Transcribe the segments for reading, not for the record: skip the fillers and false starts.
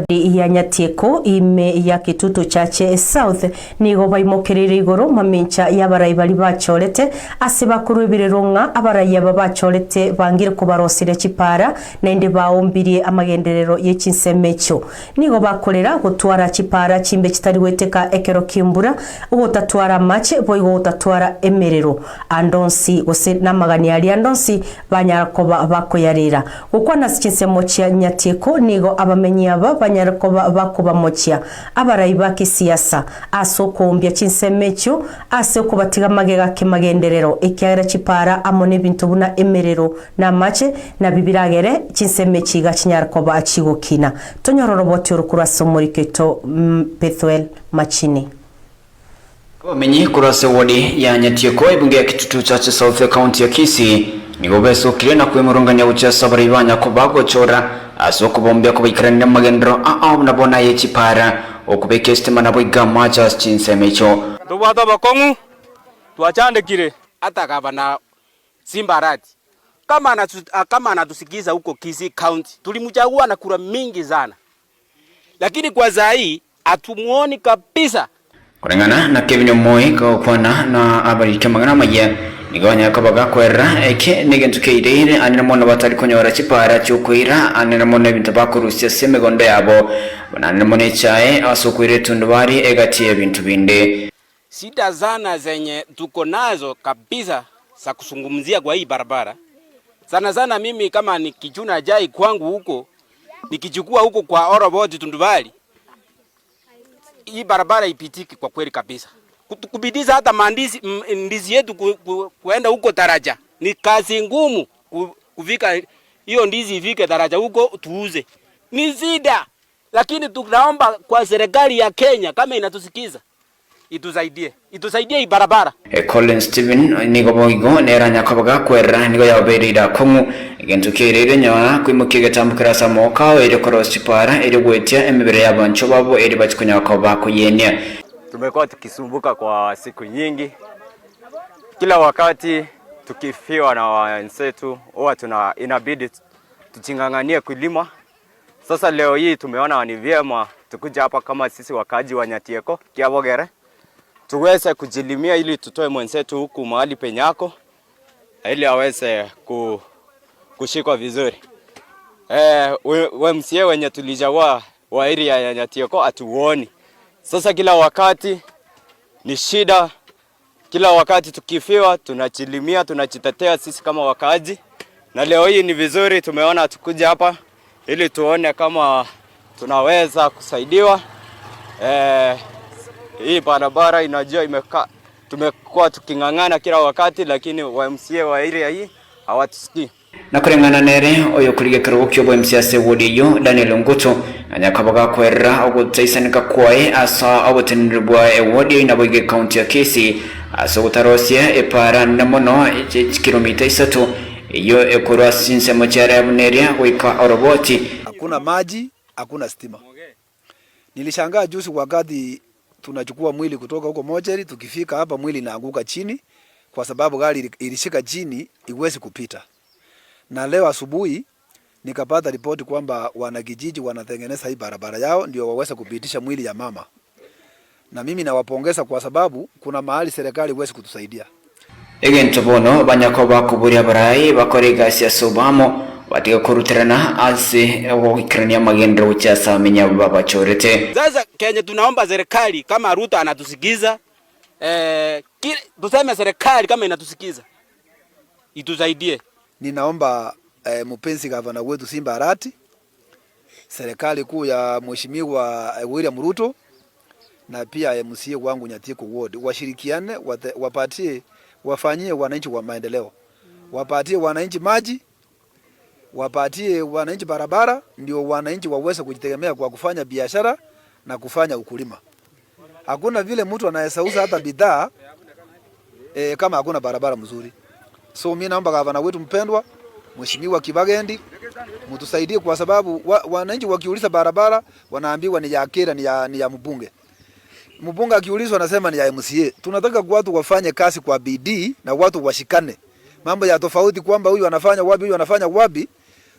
ya Nyatieko ime ya Kitutu Chache South nigo baimokirira igoro mamincha y'abarayi bari bachorete ase bakuru ebireronga abarayi babachorete bangire kubarosire chipara nende baombirie amagenderero y'ekinsemecho nigo bakorera gutwara chipara chimbe kitari weteka ekero kimbura ugotatwara mache boigo utatwara emerero andonsi gose namagani ali andonsi banyakoba bakoyarira ukwana sikinsemo cha Nyatieko nigo abamenyi aba banyakoba bakuba mochia abarayi bakisiasa asokombya kinsemecho asokubatiga magega kemagenderero ikyara chipara amone bintu buna emerero na mache na bibiragere kinsemechi gachinyarkoba achigokina tonyororoboti urukurasa umuriketo Pethuel Machini Bamenyi kurase wodi ya Nyatieko ibunge ya Kitutu Chache South County ya Kisii nigo besokire na kwemurunganya uchasa abarayi banyakoba gochora asokubombya kubikarania magendero nabona yechipara okubeka estima nabo igama just kinsemecho tubwata bakongu tuachandikire hata gavana Simbarati kama anatusikiza huko Kisii County tulimchagua na kura mingi sana, lakini kwa zai atumuoni kabisa. Kulingana na Kevin Moi kwana na abarika magana maya niganya kabaga kwera eke nigentukeire anira mona batari konyora chipara cyukwira anira mona bintu bakurusia semegondo yabo bananira mona chae asokwire tundubari egati ebintu binde sida zana zenye tuko nazo kabisa za kusungumzia kwa hii barabara. Sana mimi kama nikijuna jai kwangu huko nikichukua huko kwa Oroboti Tundubari hii barabara ipitiki kwa kweli kabisa. Kubidiza hata ndizi yetu kuenda huko daraja ni kazi ngumu, kufika hiyo ndizi ifike daraja huko tuuze ni zida, lakini tunaomba kwa serikali ya Kenya kama inatusikiza itusaidie hii barabara. Colin Steven nigo boigo nera nyakabaga kwera nigo yaberira kongu igentukirire nyana kwimukige tambukira samoka ere cross chipara ere gwetia emibere yabancho babo ere bachikunyakabaga kuyenia. Tumekuwa tukisumbuka kwa siku nyingi. Kila wakati tukifiwa na wenzetu huwa inabidi tuchinganganie kulima. Sasa leo hii tumeona ni vyema tukuja hapa kama sisi wakaji wa Nyatieko Kiabogere tuweze kujilimia ili tutoe mwenzetu huku mahali penyako ili aweze kushikwa vizuri. MCA wenye tulijawa wa area ya Nyatieko atuoni. Sasa kila wakati ni shida, kila wakati tukifiwa tunajilimia, tunajitetea sisi kama wakaji. Na leo hii ni vizuri tumeona tukuja hapa ili tuone kama tunaweza kusaidiwa. Hii barabara inajua tumekuwa tukingangana kila wakati, lakini wa MCA wa area hii hawatusikii. Na kurengana nere oyo kurige karukyo bo MCA se wodiyo Daniel Nguto anyakabaga kwera ogutaisanika kwae asa abotenirwa wodiyo inaboge county ya Kisii asa utarosia epara namono kilomita 3 iyo ekora sinse mochara yabuneria wika Oroboti. Hakuna maji, hakuna stima. Nilishangaa juzi wakati tunachukua mwili kutoka huko mochari, tukifika hapa mwili inaanguka chini kwa sababu gari ilishika chini iwezi kupita. Na leo asubuhi nikapata ripoti kwamba wanakijiji wanatengeneza hii barabara yao ndio waweze kupitisha mwili ya mama. Na mimi nawapongeza kwa sababu kuna mahali serikali iweze kutusaidia. Egento bono banyakoba kuburia barayi bakorega siasubamo batiga kuruterana azi okikrania magendero cyasa menya babachorete. Sasa Kenya tunaomba serikali kama Ruto anatusikiza tuseme serikali kama inatusikiza itusaidie. Ninaomba mpenzi gavana wetu Simbarati, serikali kuu ya mheshimiwa William Ruto na pia MCA wangu Nyatieko ward washirikiane, wafanyie wananchi wa maendeleo, wapatie wananchi maji, wapatie wananchi barabara, ndio wananchi waweze kujitegemea kwa kufanya biashara na kufanya ukulima. Hakuna vile mtu anayesauza hata bidhaa kama hakuna barabara mzuri. So mimi naomba gavana wetu mpendwa Mheshimiwa Kibagendi mtusaidie kwa sababu wananchi wakiuliza barabara wanaambiwa ni ya Kera, ni ya mbunge. Mbunge akiulizwa anasema ni ya MCA. Tunataka watu wafanye kazi kwa bidii na watu washikane. Mambo ya tofauti kwamba huyu anafanya wapi, huyu anafanya wapi,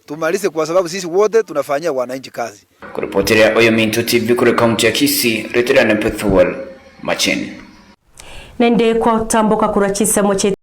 tumalize, kwa sababu sisi wote tunafanyia wananchi kazi. Kuripotiria Oyo Minto TV kule kaunti ya Kisii, Retirana Pethuel Macheni. Nende kwa utamboka kurachisa moche